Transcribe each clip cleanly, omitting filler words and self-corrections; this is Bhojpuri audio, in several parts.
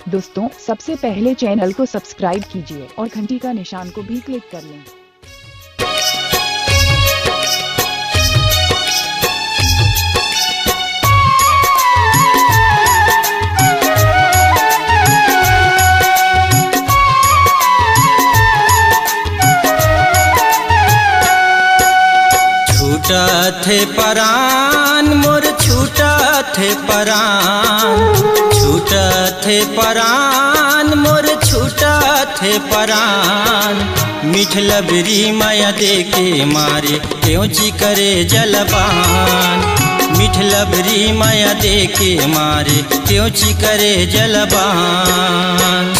दोस्तों सबसे पहले चैनल को सब्सक्राइब कीजिए और घंटी का निशान को भी क्लिक कर लें। छूटा थे परान मोर छूटा थे परान, छूटा थे परान मोर छूटा थे परान। मीठ लबरी माया दे के मारे क्यों ची करे जलबान, मीठ लबरी माया दे के मारे क्यों ची करे जलबान।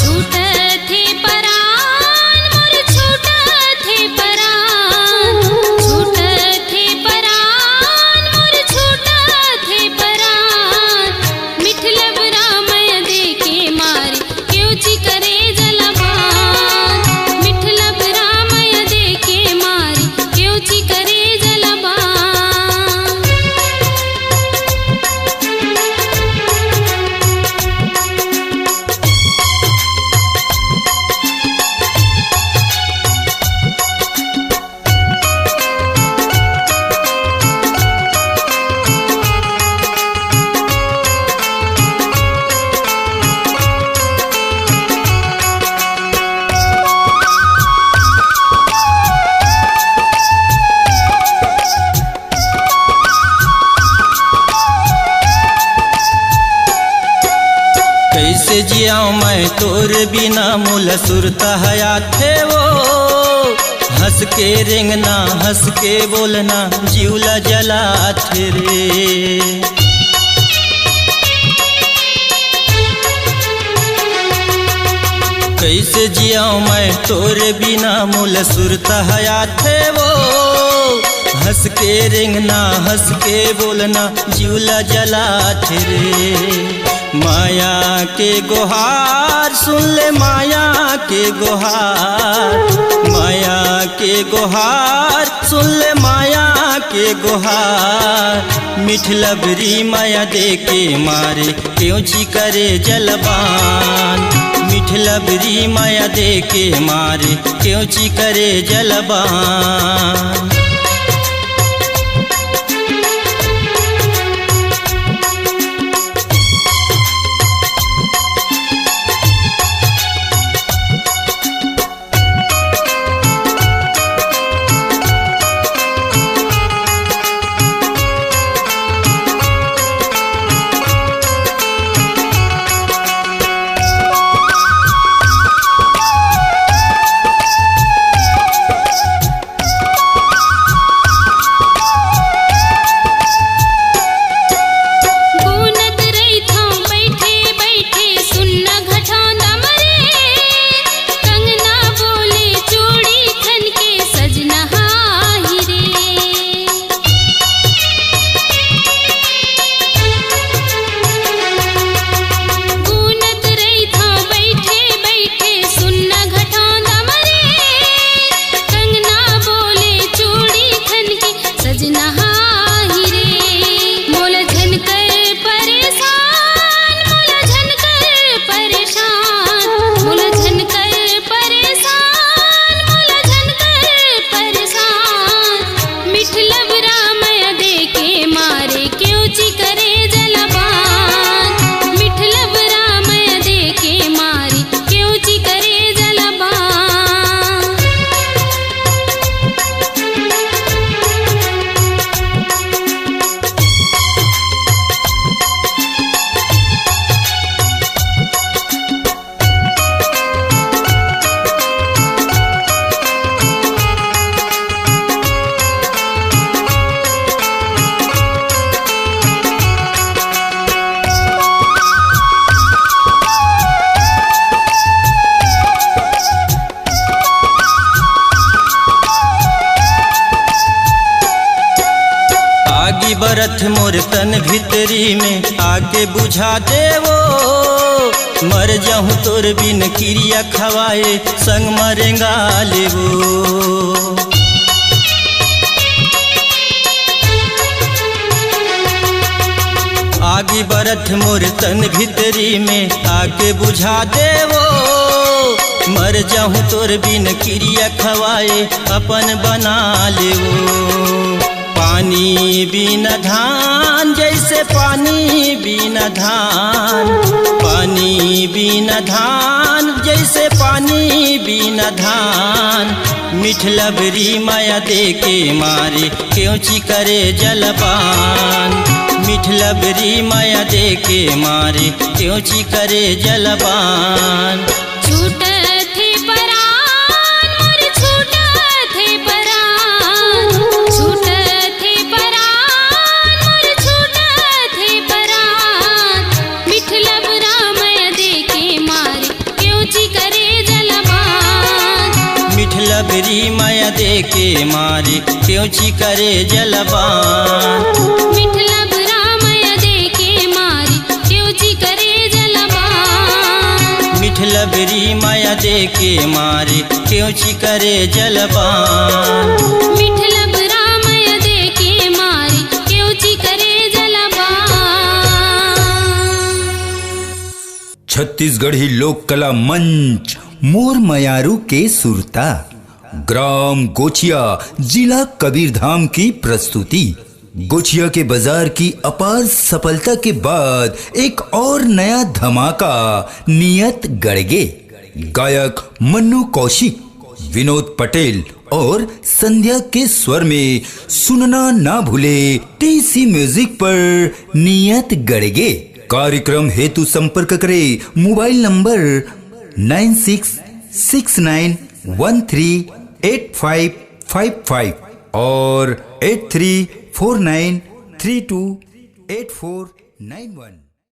कैसे जियाऊं मैं तोर बिना मुल सुरता हयात थे वो, हंस के रेंगना हंस के बोलना जीवला जला थे रे। कैसे जियाऊं मैं तोर बिना मुल सुरता हयात थे वो, हंस के रेंगना हंस के बोलना जीवला जला थे रे। माया के गुहार सुन ले माया के गुहार, माया के गुहार सुन ले माया के गुहार। मीठ लबरी माया दे के मारे क्यों ची करे जलबान, मीठ लबरी माया दे के मारे क्यों ची करे जलबान। बरथ मोर तन भीतरी में आके बुझा दे वो, मर जाऊं तोर बिन क्रिया खवाए संग मरेंगा ले वो। आगे बाटी बरथ मोर तन भीतरी में आके बुझा देवो। मर जाऊं तोर बिन क्रिया खवाए अपन बना लेवो। पानी बिना धान जैसे पानी बिना धान, पानी बिना धान जैसे पानी बिना धान। मीठ लबरी माया दे के मारे क्यों ची करे जलपान। मीठ लबरी माया दे के मारे क्यों ची करे जलपान। छूट थे परान मोर छूट थे परान, छूट थे परान मोर छूट थे परान। मीठ लबरा माया दे के मारे क्यों ची करे जलपान। मीठ लबरी माया दे के मारे क्यों ची करे जलपान। मीठ लबरा माया दे के मारे क्यों ची करे जलपान। मीठ लबरी माया दे के मारे क्यों ची करे जलपान। मीठ लबरा माया दे के मारे क्यों ची करे जलपान। छत्तीसगढ़ी लोक कला मंच मोर मयारू के सुरता, ग्राम गोचिया, जिला कबीरधाम की प्रस्तुति। गोचिया के बाजार की अपार सफलता के बाद एक और नया धमाका नियत गढ़गे। गायक मन्नू कौशिक, विनोद पटेल और संध्या के स्वर में सुनना ना भूले टीसी म्यूजिक पर नियत गढ़गे। कार्यक्रम हेतु संपर्क करे मोबाइल नंबर 9669138555 और 8349328491।